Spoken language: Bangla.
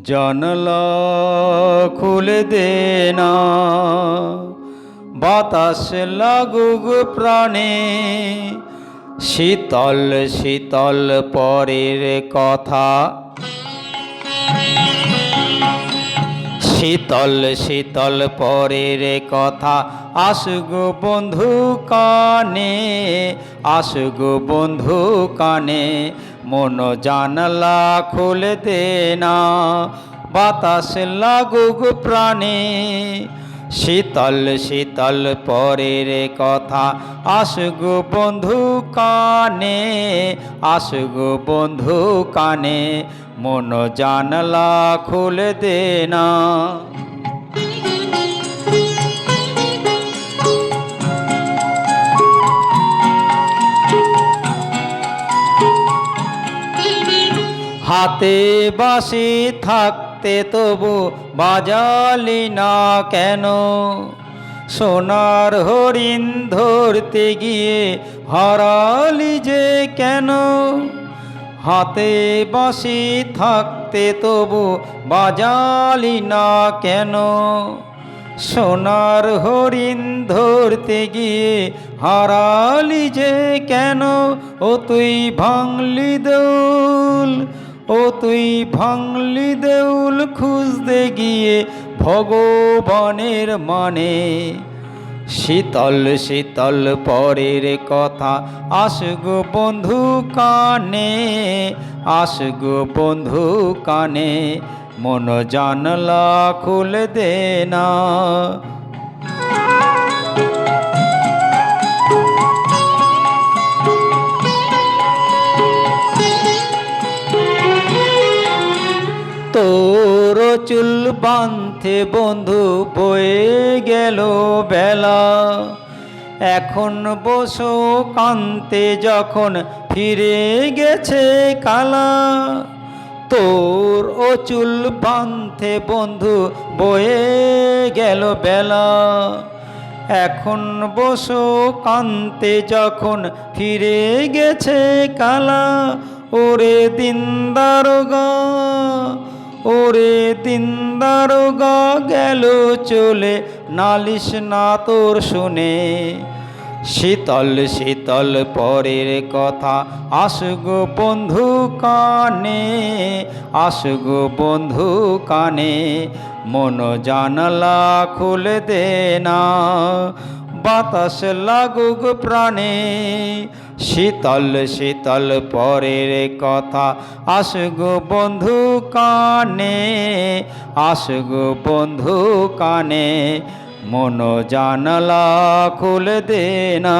জানলা খুলে দে না, বাতাস লাগুক প্রাণে। শীতল শীতল পরের কথা, শীতল শীতল পরের কথা আসগো বন্ধু কানে, আসগো বন্ধু কানে। মন জানলা খুলে দে না, বাতাস লাগুক প্রাণে। শীতল শীতল পরের কথা আসগো বন্ধু কানে, আসগো বন্ধু কানে। মন জানলা খুলে দে না। হাতে বাঁশি থাকতে তবু বাজালি না কেন? সোনার হরিণ ধরতে গিয়ে হারালি যে কেন? হাতে বাঁশি থাকতে তবু বাজালি না কেন? সোনার হরিণ ধরতে গিয়ে হারালি যে কেন? ও তুই ভাঙলি দেউল, ও তুই ভাঙলি দেউল খুঁজতে গিয়ে ভগবানের মানে। শীতল শীতল পরের কথা আসগো বন্ধু কানে, আসগো বন্ধু কানে। মন জানলা খুলে দে না। তোর চুল বাঁধতে বন্ধু বয়ে গেল বেলা। এখন বসো কান্তে যখন ফিরে গেছে কালা। তোর ও চুল বাঁধতে বন্ধু বয়ে গেল বেলা। এখন বসো কান্তে যখন ফিরে গেছে কালা। ওরে দিন দারোগা, ওরে দিন দারোগা গেল চলে, নালিশ না তোর শুনে। শীতল শীতল পরের কথা আসগো বন্ধু কানে, আসগো বন্ধু কানে। মন জানলা খুলে দে না, বাতাস লাগুক প্রাণে। শীতল শীতল পরের কথা আসগো বন্ধু কানে, আসগো বন্ধু কানে। মন জানলা খুলে দে না।